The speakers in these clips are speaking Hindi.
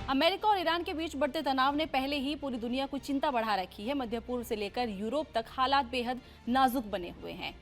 अमेरिका और ईरान के बीच बढ़ते तनाव ने पहले ही पूरी दुनिया को चिंता बढ़ा रखी है। मध्य पूर्व से लेकर यूरोप तक हालात बेहद नाजुक बने हुए हैं।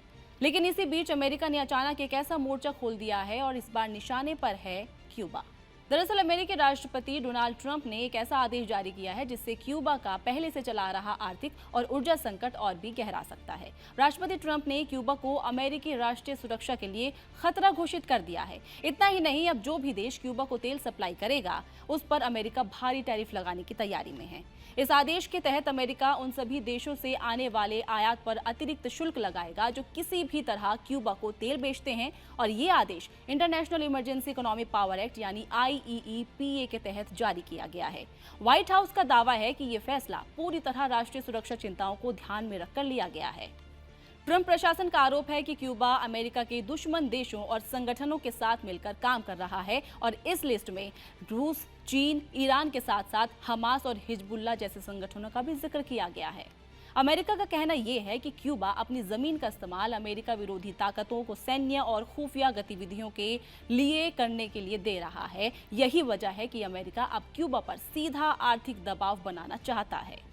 लेकिन इसी बीच अमेरिका ने अचानक एक ऐसा मोर्चा खोल दिया है और इस बार निशाने पर है क्यूबा। दरअसल अमेरिकी राष्ट्रपति डोनाल्ड ट्रंप ने एक ऐसा आदेश जारी किया है जिससे क्यूबा का पहले से चला रहा आर्थिक और ऊर्जा संकट और भी गहरा सकता है। राष्ट्रपति ट्रंप ने क्यूबा को अमेरिकी राष्ट्रीय सुरक्षा के लिए खतरा घोषित कर दिया है। इतना ही नहीं, अब जो भी देश क्यूबा को तेल सप्लाई करेगा उस पर अमेरिका भारी टैरिफ लगाने की तैयारी में है। इस आदेश के तहत अमेरिका उन सभी देशों से आने वाले आयात पर अतिरिक्त शुल्क लगाएगा जो किसी भी तरह क्यूबा को तेल बेचते हैं, और ये आदेश international emergency economic power act यानी IEEPA के तहत जारी किया गया है। व्हाइट हाउस का दावा है कि ये फैसला पूरी तरह राष्ट्रीय सुरक्षा चिंताओं को ध्यान में रखकर लिया गया है। ट्रंप प्रशासन का आरोप है कि क्यूबा अमेरिका के दुश्मन देशों और संगठनों के साथ मिलकर काम कर रहा है और इस लिस्ट में रूस, चीन, ईरान के साथ साथ हमास और हिजबुल्लाह जैसे संगठनों का भी जिक्र किया गया है। अमेरिका का कहना यह है कि क्यूबा अपनी जमीन का इस्तेमाल अमेरिका विरोधी ताकतों को सैन्य और खुफिया गतिविधियों के लिए करने के लिए दे रहा है। यही वजह है कि अमेरिका अब क्यूबा पर सीधा आर्थिक दबाव बनाना चाहता है।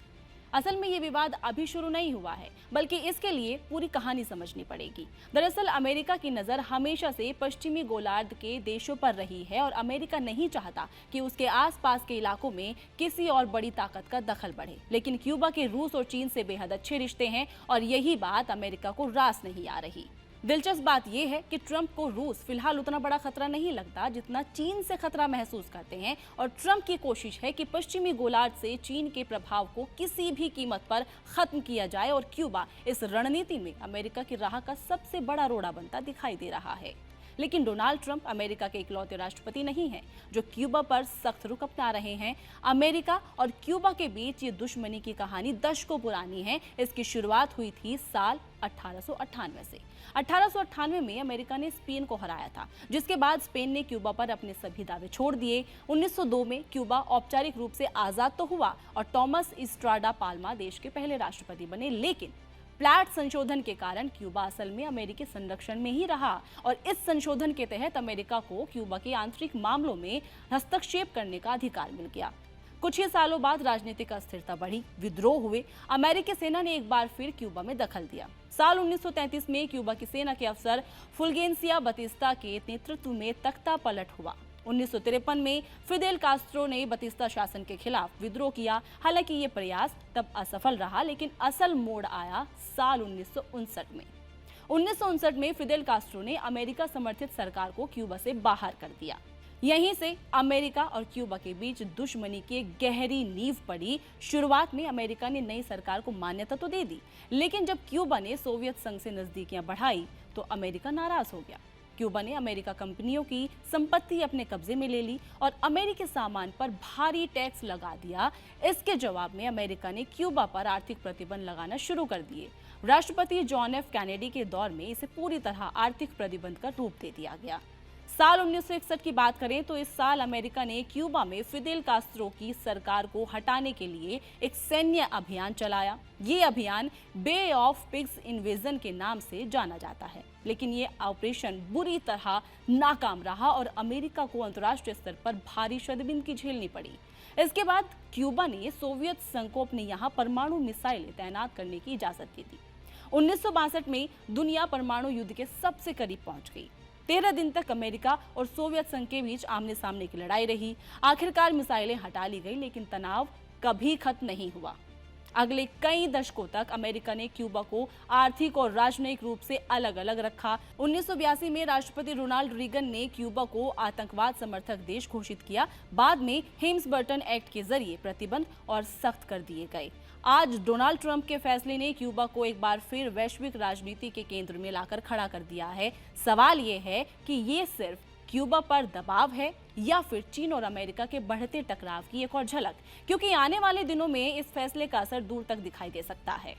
असल में ये विवाद अभी शुरू नहीं हुआ है, बल्कि इसके लिए पूरी कहानी समझनी पड़ेगी। दरअसल अमेरिका की नज़र हमेशा से पश्चिमी गोलार्ध के देशों पर रही है और अमेरिका नहीं चाहता कि उसके आसपास के इलाकों में किसी और बड़ी ताकत का दखल बढ़े। लेकिन क्यूबा के रूस और चीन से बेहद अच्छे रिश्ते हैं और यही बात अमेरिका को रास नहीं आ रही। दिलचस्प बात यह है कि ट्रंप को रूस फिलहाल उतना बड़ा खतरा नहीं लगता जितना चीन से खतरा महसूस करते हैं, और ट्रंप की कोशिश है कि पश्चिमी गोलार्ध से चीन के प्रभाव को किसी भी कीमत पर खत्म किया जाए, और क्यूबा इस रणनीति में अमेरिका की राह का सबसे बड़ा रोड़ा बनता दिखाई दे रहा है। लेकिन डोनाल्ड ट्रंप अमेरिका के इकलौते राष्ट्रपति नहीं हैं जो क्यूबा पर सख्त रुख अपना रहे हैं। अमेरिका और क्यूबा के बीच ये दुश्मनी की कहानी दशकों पुरानी है। इसकी शुरुआत हुई थी साल 1898 से। 1898 में अमेरिका ने स्पेन को हराया था, जिसके बाद स्पेन ने क्यूबा पर अपने सभी दावे छोड़ दिए। 1902 में क्यूबा औपचारिक रूप से आजाद तो हुआ और टॉमस इस्ट्राडा पाल्मा देश के पहले राष्ट्रपति बने, लेकिन प्लाट संशोधन के कारण क्यूबा असल में अमेरिकी संरक्षण में ही रहा, और इस संशोधन के तहत अमेरिका को क्यूबा के आंतरिक मामलों में हस्तक्षेप करने का अधिकार मिल गया। कुछ ही सालों बाद राजनीतिक अस्थिरता बढ़ी, विद्रोह हुए। अमेरिकी सेना ने एक बार फिर क्यूबा में दखल दिया। साल 1933 में क्यूबा की सेना के अफसर फुल्गेंसिया बतिस्ता के नेतृत्व में तख्ता पलट हुआ। 1953 में फिदेल कास्त्रो ने बतिस्ता शासन के खिलाफ विद्रोह किया। हालांकि ये प्रयास तब असफल रहा, लेकिन असल मोड़ आया साल 1959 में। 1959 में फिदेल कास्त्रो ने अमेरिका समर्थित सरकार को क्यूबा से बाहर कर दिया। यहीं से अमेरिका और क्यूबा के बीच दुश्मनी की गहरी नींव पड़ी। शुरुआत में अमेरिका ने नई सरकार को मान्यता तो दे दी, लेकिन जब क्यूबा ने सोवियत संघ से नजदीकियां बढ़ाई तो अमेरिका नाराज हो गया। क्यूबा ने अमेरिका कंपनियों की संपत्ति अपने कब्जे में ले ली और अमेरिकी सामान पर भारी टैक्स लगा दिया। इसके जवाब में अमेरिका ने क्यूबा पर आर्थिक प्रतिबंध लगाना शुरू कर दिए। राष्ट्रपति जॉन एफ कैनेडी के दौर में इसे पूरी तरह आर्थिक प्रतिबंध का रूप दे दिया गया। साल 1961 की बात करें तो इस साल अमेरिका ने क्यूबा में फिदेल कास्त्रो की सरकार को हटाने के लिए एक सैन्य अभियान चलाया। ये अभियान बे ऑफ पिग्स इन्वेजन के नाम से जाना जाता है, लेकिन ये ऑपरेशन बुरी तरह नाकाम रहा और अमेरिका को अंतर्राष्ट्रीय स्तर पर भारी शर्मिंदगी झेलनी पड़ी। इसके बाद क्यूबा ने सोवियत संघ को अपने यहाँ परमाणु मिसाइलें तैनात करने की इजाजत दी थी। 1962 में दुनिया परमाणु युद्ध के सबसे करीब पहुंच गई। 13 दिन तक अमेरिका और सोवियत संघ के बीच आमने सामने की लड़ाई रही। आखिरकार मिसाइलें हटा ली गई, लेकिन तनाव कभी खत्म नहीं हुआ। अगले कई दशकों तक अमेरिका ने क्यूबा को आर्थिक और राजनयिक रूप से अलग अलग रखा। 1982 में राष्ट्रपति रोनाल्ड रीगन ने क्यूबा को आतंकवाद समर्थक देश घोषित किया। बाद में हेम्स-बर्टन एक्ट के जरिए प्रतिबंध और सख्त कर दिए गए। आज डोनाल्ड ट्रंप के फैसले ने क्यूबा को एक बार फिर वैश्विक राजनीति के केंद्र में लाकर खड़ा कर दिया है। सवाल ये है कि ये सिर्फ क्यूबा पर दबाव है या फिर चीन और अमेरिका के बढ़ते टकराव की एक और झलक, क्योंकि आने वाले दिनों में इस फैसले का असर दूर तक दिखाई दे सकता है।